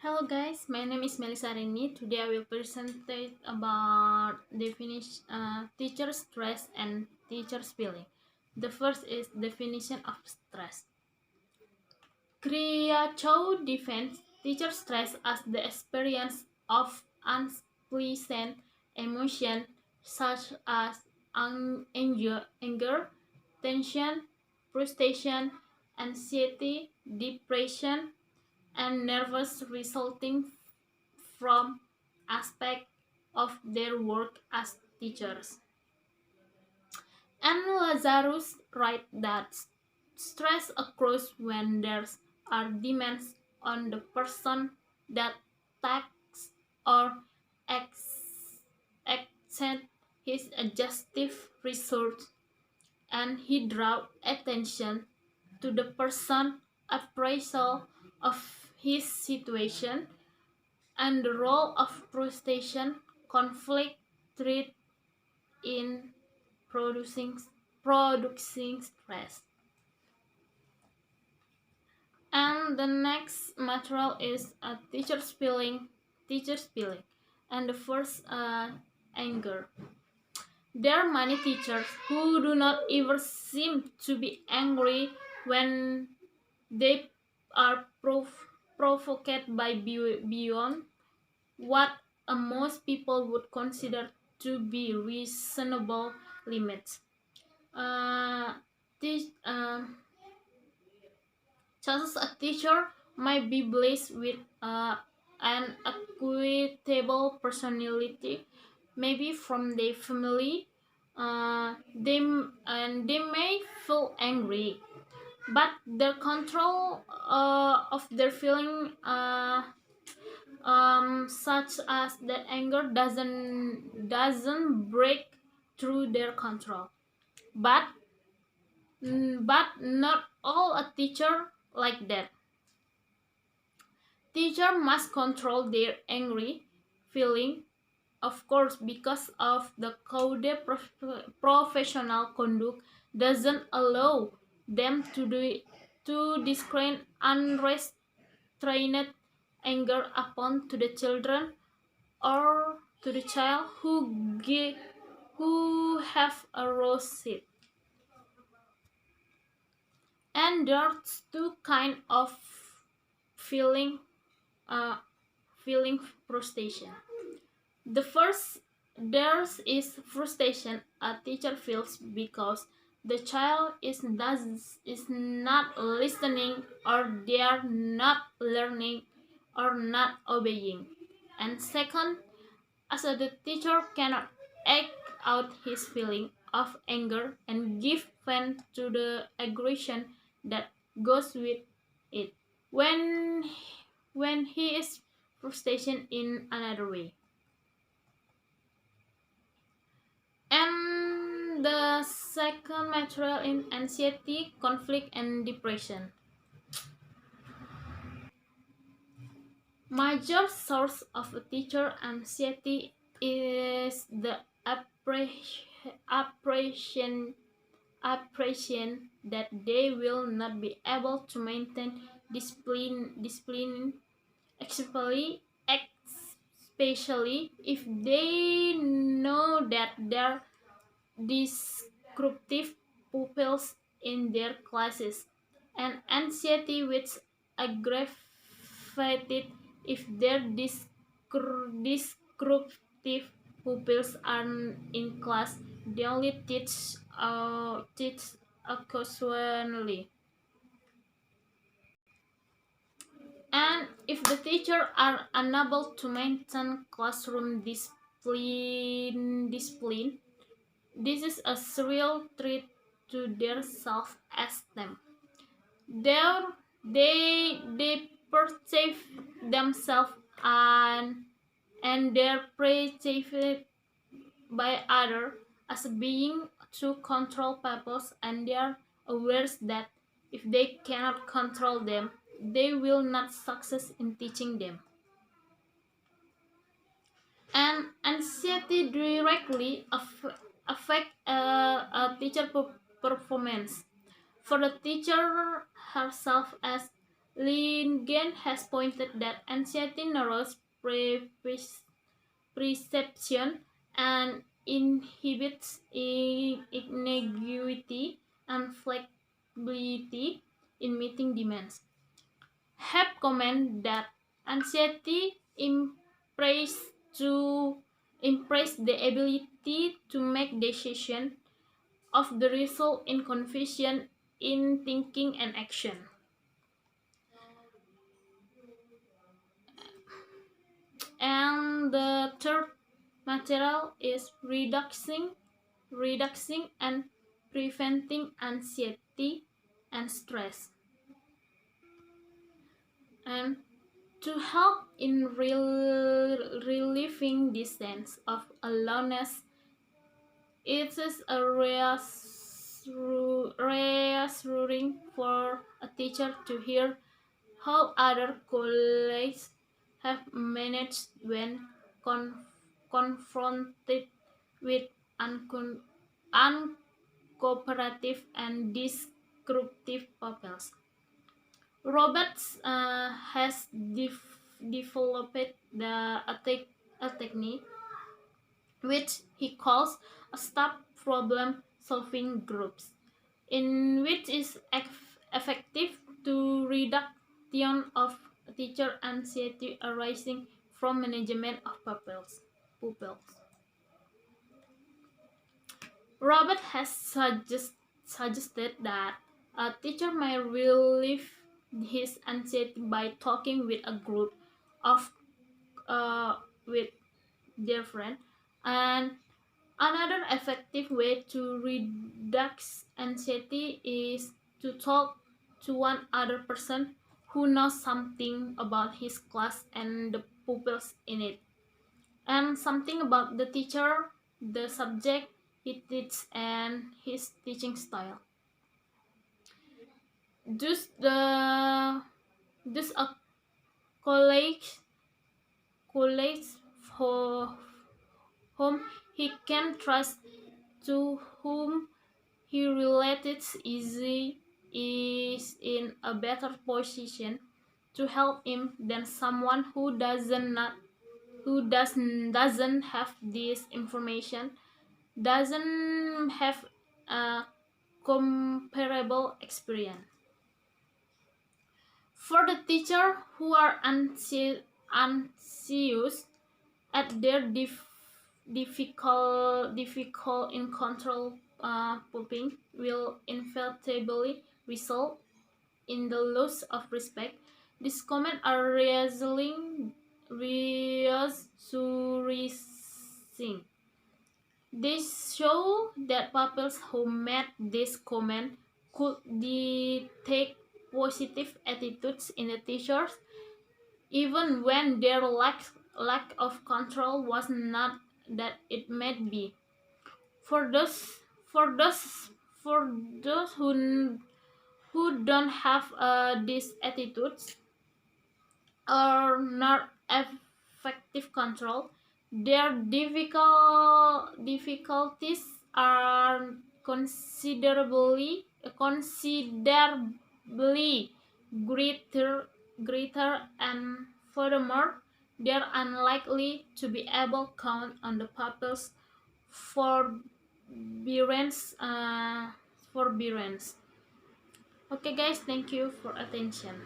Hello guys, my name is Melisa Aryani. Today I will present about definition teacher stress and teacher's feeling. The first is definition of stress. Kriyachow defines teacher stress as the experience of unpleasant emotion such as anger, tension, frustration, anxiety, depression, and nervous resulting from aspect of their work as teachers. And Lazarus writes that stress occurs when there are demands on the person that takes or exceed his adjustive resource, and he draws attention to the person appraisal of his situation and the role of frustration, conflict, threat in producing producing stress. And the next material is a teacher's feeling, and the first anger. There are many teachers who do not ever seem to be angry when they are provoked by beyond what most people would consider to be reasonable limits. Uh, this, Chances a teacher might be blessed with an equitable personality, maybe from their family. They may feel angry, but their control of their feeling, such as that anger doesn't break through their control. But but not all a teacher like that. Teacher must control their angry feeling, of course, because of the code professional conduct doesn't allow them to discredit unrestrained anger upon to the children or to the child who have aroused it. And there's two kind of feeling uh, feeling frustration. The first, theirs is frustration a teacher feels because the child is not listening, or they are not learning, or not obeying. And second, as the teacher cannot act out his feeling of anger and give vent to the aggression that goes with it when he is frustration in another way. And the second material in anxiety, conflict, and depression. Major source of a teacher anxiety is the apprehension that they will not be able to maintain discipline, especially if they know that their disruptive pupils in their classes, and anxiety which aggravated if their disruptive pupils are in class. They only teach occasionally. And if the teacher are unable to maintain classroom discipline, this is a serious threat to their self-esteem. There, they perceive themselves and they're perceived by others as being to control purpose, and they are aware that if they cannot control them, they will not success in teaching them. And anxiety directly affect a teacher performance. For the teacher herself, as Lingen has pointed that anxiety narrows perception and inhibits ambiguity and flexibility in meeting demands. Have comment that anxiety to impress the ability to make decisions of the result in confusion in thinking and action. And the third material is reducing and preventing anxiety and stress. And to help in relieving this sense of aloneness, it is a reassuring for a teacher to hear how other colleagues have managed when confronted with uncooperative and disruptive pupils. Roberts has developed a technique which he calls a stop problem solving groups, in which is effective to reduction of teacher anxiety arising from management of pupils. Robert has suggested that a teacher may relieve his anxiety by talking with a group of with their friend, and another effective way to reduce anxiety is to talk to one other person who knows something about his class and the pupils in it, and something about the teacher, the subject he teaches, and his teaching style. Thus, a colleague for whom he can trust, to whom he relates easy, is in a better position to help him than someone who doesn't have this information, doesn't have a comparable experience. For the teacher who are anxious at their difficult in control, pooping will inevitably result in the loss of respect. These comments are reassuring. They show that pupils who made this comment could take positive attitudes in the teachers, even when their lack of control was not that it might be. For those for those for those who don't have these attitudes or not effective control, their difficulties are considerably greater, and furthermore, they are unlikely to be able to count on the pupils forbearance. Forbearance. Okay, guys, thank you for attention.